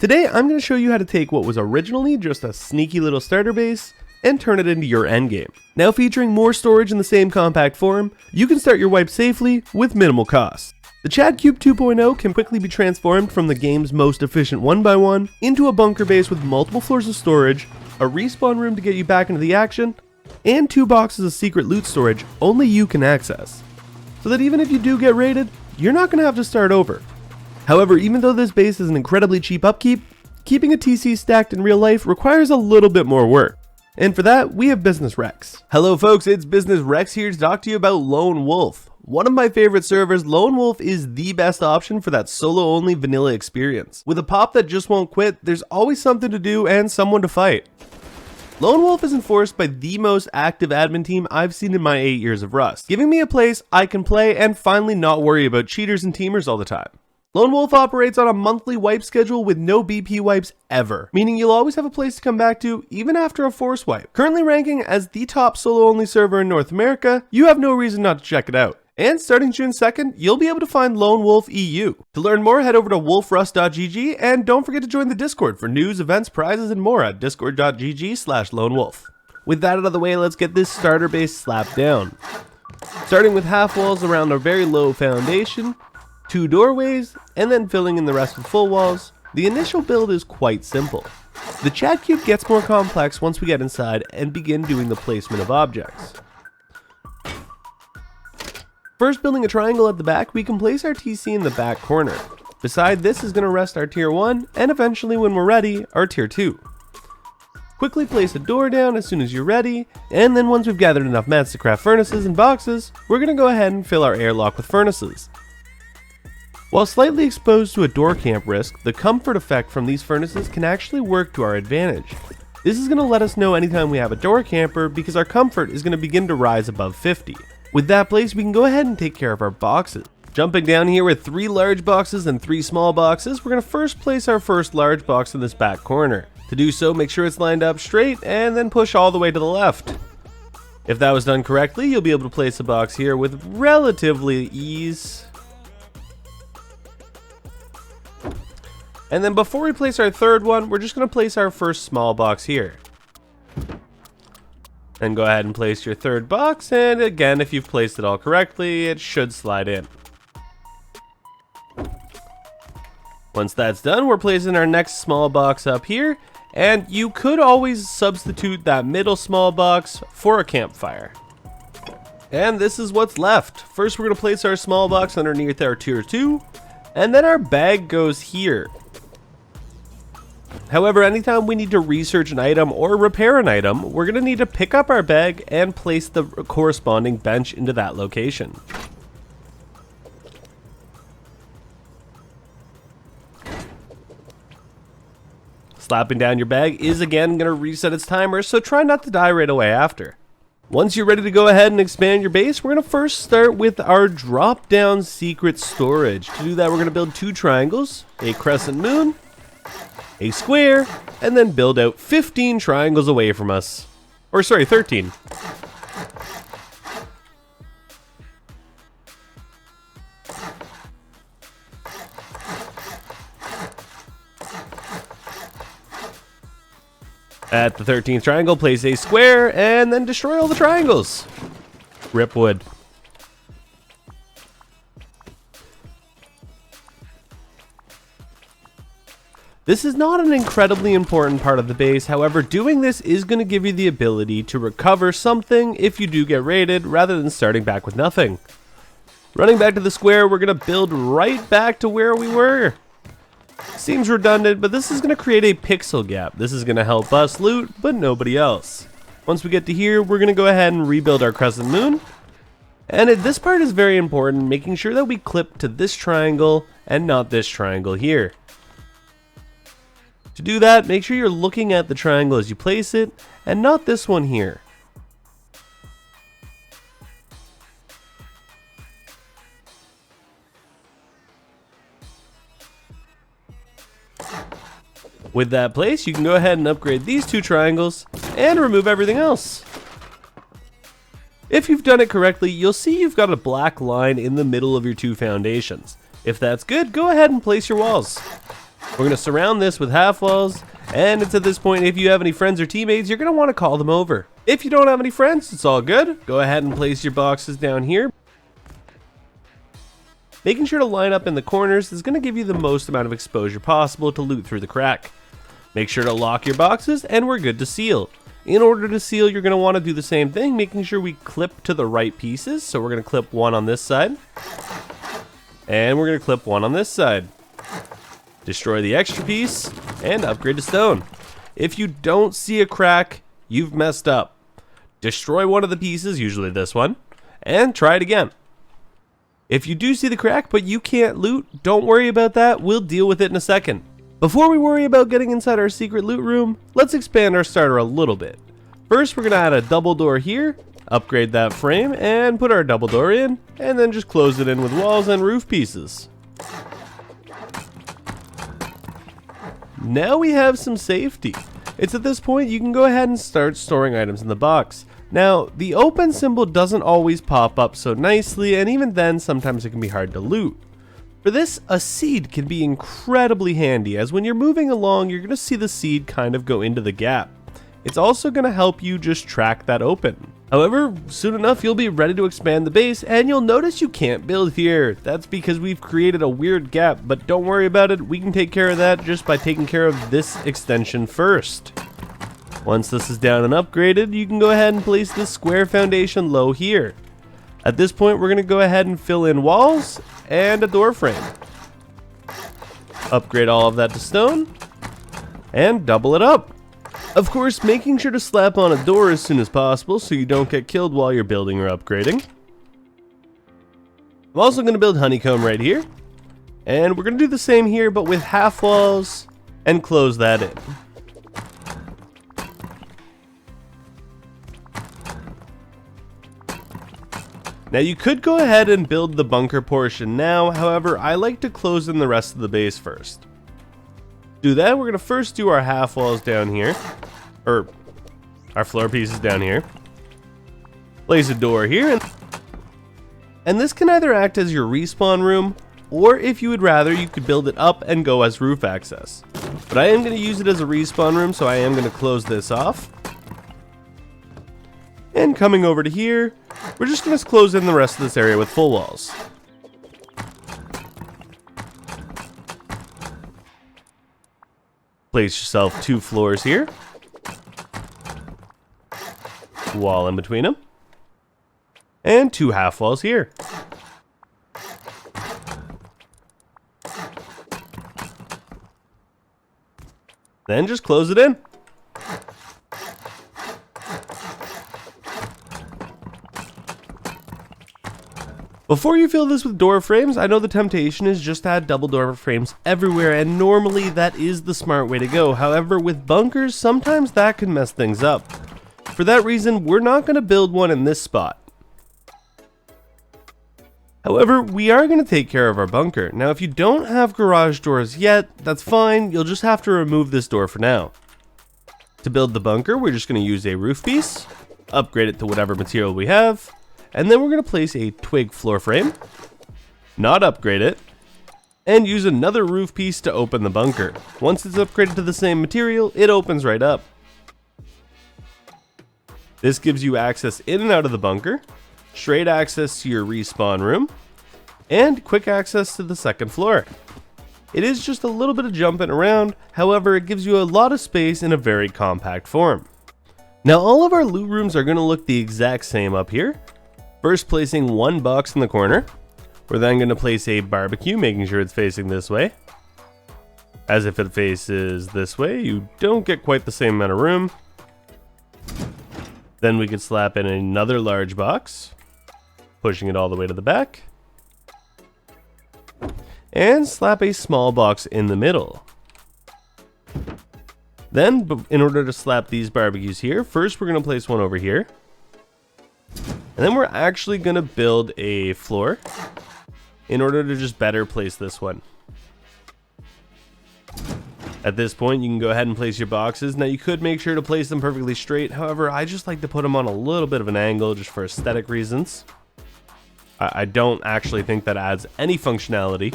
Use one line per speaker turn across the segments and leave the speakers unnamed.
Today I'm going to show you how to take what was originally just a sneaky little starter base and turn it into your endgame. Now featuring more storage in the same compact form, you can start your wipe safely with minimal cost. The Chad Cube 2.0 can quickly be transformed from the game's most efficient 1x1 into a bunker base with multiple floors of storage, a respawn room to get you back into the action, and 2 boxes of secret loot storage only you can access. So that even if you do get raided, you're not going to have to start over. However, even though this base is an incredibly cheap upkeep, keeping a TC stacked in real life requires a little bit more work. And for that, we have Business Reks. Hello folks, it's Business Reks here to talk to you about Lone Wolf. One of my favorite servers, Lone Wolf is the best option for that solo-only vanilla experience. With a pop that just won't quit, there's always something to do and someone to fight. Lone Wolf is enforced by the most active admin team I've seen in my 8 years of Rust, giving me a place I can play and finally not worry about cheaters and teamers all the time. Lone Wolf operates on a monthly wipe schedule with no BP wipes ever, meaning you'll always have a place to come back to even after a force wipe. Currently ranking as the top solo-only server in North America, you have no reason not to check it out. And starting June 2nd, you'll be able to find Lone Wolf EU. To learn more, head over to wolfrust.gg and don't forget to join the Discord for news, events, prizes, and more at discord.gg/lonewolf. With that out of the way, let's get this starter base slapped down. Starting with half walls around a very low foundation, 2 doorways, and then filling in the rest with full walls, the initial build is quite simple. The Chad Cube gets more complex once we get inside and begin doing the placement of objects. First, building a triangle at the back, we can place our TC in the back corner. Beside this is going to rest our tier 1, and eventually when we're ready, our tier 2. Quickly place a door down as soon as you're ready, and then once we've gathered enough mats to craft furnaces and boxes, we're going to go ahead and fill our airlock with furnaces. While slightly exposed to a door camp risk, the comfort effect from these furnaces can actually work to our advantage. This is going to let us know anytime we have a door camper because our comfort is going to begin to rise above 50. With that placed, we can go ahead and take care of our boxes. Jumping down here with 3 large boxes and 3 small boxes, we're going to first place our first large box in this back corner. To do so, make sure it's lined up straight and then push all the way to the left. If that was done correctly, you'll be able to place a box here with relatively ease. And then before we place our third one, we're just going to place our first small box here. And go ahead and place your third box, and again, if you've placed it all correctly, it should slide in. Once that's done, we're placing our next small box up here, and you could always substitute that middle small box for a campfire. And this is what's left. First, we're going to place our small box underneath our tier 2, and then our bag goes here. However, anytime we need to research an item or repair an item, we're going to need to pick up our bag and place the corresponding bench into that location. Slapping down your bag is again going to reset its timer, so try not to die right away after. Once you're ready to go ahead and expand your base, we're going to first start with our drop-down secret storage. To do that, we're going to build 2 triangles, a crescent moon, a square, and then build out 15 triangles away from us. Or sorry, 13. At the 13th triangle, place a square, and then destroy all the triangles. Rip wood. This is not an incredibly important part of the base, however, doing this is going to give you the ability to recover something if you do get raided, rather than starting back with nothing. Running back to the square, we're going to build right back to where we were. Seems redundant, but this is going to create a pixel gap. This is going to help us loot, but nobody else. Once we get to here, we're going to go ahead and rebuild our crescent moon. And this part is very important, making sure that we clip to this triangle and not this triangle here. To do that, make sure you're looking at the triangle as you place it, and not this one here. With that placed, you can go ahead and upgrade these 2 triangles, and remove everything else. If you've done it correctly, you'll see you've got a black line in the middle of your 2 foundations. If that's good, go ahead and place your walls. We're going to surround this with half walls, and it's at this point, if you have any friends or teammates, you're going to want to call them over. If you don't have any friends, it's all good. Go ahead and place your boxes down here. Making sure to line up in the corners is going to give you the most amount of exposure possible to loot through the crack. Make sure to lock your boxes, and we're good to seal. In order to seal, you're going to want to do the same thing, making sure we clip to the right pieces. So we're going to clip one on this side, and we're going to clip one on this side. Destroy the extra piece, and upgrade to stone. If you don't see a crack, you've messed up. Destroy one of the pieces, usually this one, and try it again. If you do see the crack, but you can't loot, don't worry about that, we'll deal with it in a second. Before we worry about getting inside our secret loot room, let's expand our starter a little bit. First, we're going to add a double door here, upgrade that frame, and put our double door in, and then just close it in with walls and roof pieces. Now we have some safety. It's at this point you can go ahead and start storing items in the box. Now, the open symbol doesn't always pop up so nicely, and even then sometimes it can be hard to loot. For this, a seed can be incredibly handy, as when you're moving along, you're going to see the seed kind of go into the gap. It's also going to help you just track that open. However, soon enough you'll be ready to expand the base, and you'll notice you can't build here. That's because we've created a weird gap, but don't worry about it, we can take care of that just by taking care of this extension first. Once this is down and upgraded, you can go ahead and place this square foundation low here. At this point, we're going to go ahead and fill in walls and a door frame. Upgrade all of that to stone, and double it up. Of course, making sure to slap on a door as soon as possible so you don't get killed while you're building or upgrading. I'm also going to build honeycomb right here. And we're going to do the same here, but with half walls, and close that in. Now you could go ahead and build the bunker portion now, however I like to close in the rest of the base first. To do that, we're going to first do our half walls down here, or our floor pieces down here. Place a door here, and this can either act as your respawn room, or if you would rather, you could build it up and go as roof access. But I am going to use it as a respawn room, so I am going to close this off. And coming over to here, we're just going to close in the rest of this area with full walls. Place yourself 2 floors here. Wall in between them. And 2 half walls here. Then just close it in. Before you fill this with door frames, I know the temptation is just to add double door frames everywhere, and normally that is the smart way to go. However, with bunkers, sometimes that can mess things up. For that reason, we're not going to build one in this spot. However, we are going to take care of our bunker. Now, if you don't have garage doors yet, that's fine. You'll just have to remove this door for now. To build the bunker, we're just going to use a roof piece, upgrade it to whatever material we have, and then we're going to place a twig floor frame, not upgrade it, and use another roof piece to open the bunker. Once it's upgraded to the same material, it opens right up. This gives you access in and out of the bunker, straight access to your respawn room, and quick access to the second floor. It is just a little bit of jumping around, however it gives you a lot of space in a very compact form. Now all of our loot rooms are going to look the exact same up here. First placing one box in the corner. We're then going to place a barbecue, making sure it's facing this way. As if it faces this way, you don't get quite the same amount of room. Then we could slap in another large box, pushing it all the way to the back. And slap a small box in the middle. Then, in order to slap these barbecues here, first we're going to place one over here. And then we're actually going to build a floor in order to just better place this one. At this point, you can go ahead and place your boxes. Now, you could make sure to place them perfectly straight. However, I just like to put them on a little bit of an angle just for aesthetic reasons. I don't actually think that adds any functionality.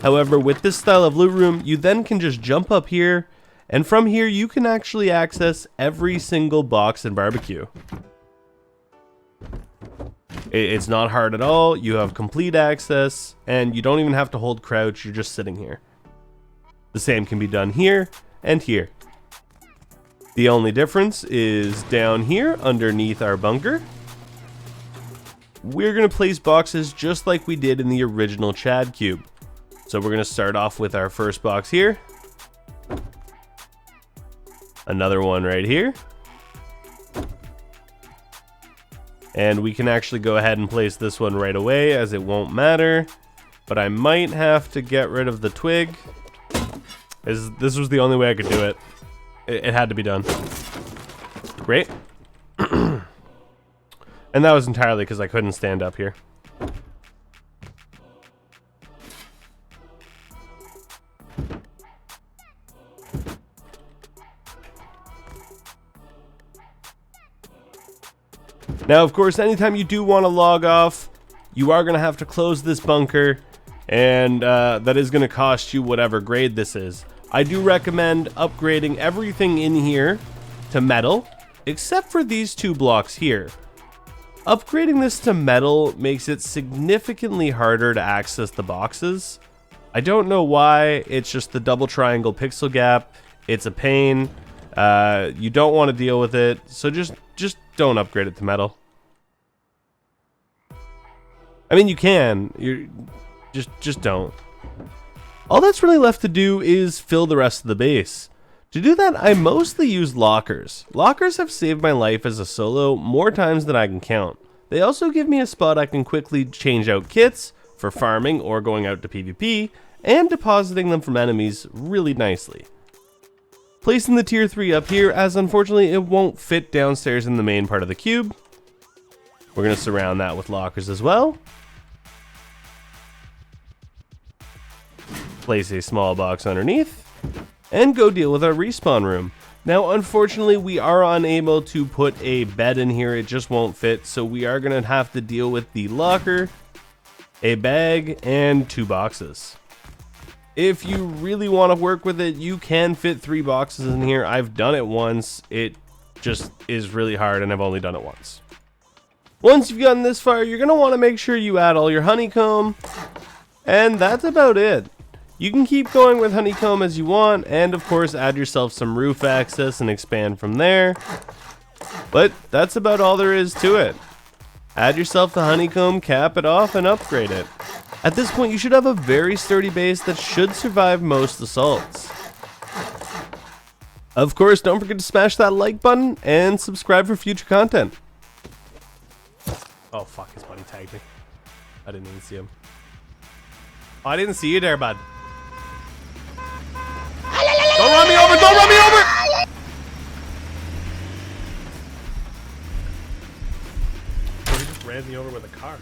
However, with this style of loot room, you then can just jump up here, and from here you can actually access every single box in barbecue. It's not hard at all. You have complete access, and you don't even have to hold crouch. You're just sitting here. The same can be done here and here. The only difference is down here underneath our bunker. We're going to place boxes just like we did in the original Chad cube. So we're going to start off with our first box here. Another one right here. And we can actually go ahead and place this one right away, as it won't matter. But I might have to get rid of the twig. This was the only way I could do it. It had to be done. Great. And that was entirely because I couldn't stand up here. Now, of course, anytime you do want to log off, you are going to have to close this bunker, and that is going to cost you whatever grade this is. I do recommend upgrading everything in here to metal, except for these two blocks here. Upgrading this to metal makes it significantly harder to access the boxes. I don't know why. It's just the double triangle pixel gap. It's a pain. You don't want to deal with it, so just don't upgrade it to metal. I mean, you can. You just don't. All that's really left to do is fill the rest of the base. To do that, I mostly use lockers. Lockers have saved my life as a solo more times than I can count. They also give me a spot I can quickly change out kits for farming or going out to PvP, and depositing them from enemies really nicely. Placing the tier 3 up here, as unfortunately it won't fit downstairs in the main part of the cube. We're going to surround that with lockers as well. Place a small box underneath, and go deal with our respawn room. Now, unfortunately, we are unable to put a bed in here. It just won't fit, so we are going to have to deal with the locker, a bag, and 2 boxes. If you really want to work with it, you can fit 3 boxes in here. I've done it once. It just is really hard, and I've only done it once. Once you've gotten this far, you're going to want to make sure you add all your honeycomb, and that's about it. You can keep going with honeycomb as you want, and of course add yourself some roof access and expand from there. But that's about all there is to it. Add yourself the honeycomb, cap it off, and upgrade it. At this point, you should have a very sturdy base that should survive most assaults. Of course, don't forget to smash that like button and subscribe for future content. Oh fuck, his buddy tagged me. I didn't even see him. Oh, I didn't see you there, bud. Don't run me over! Don't run me over! Oh, he just ran me over with a car.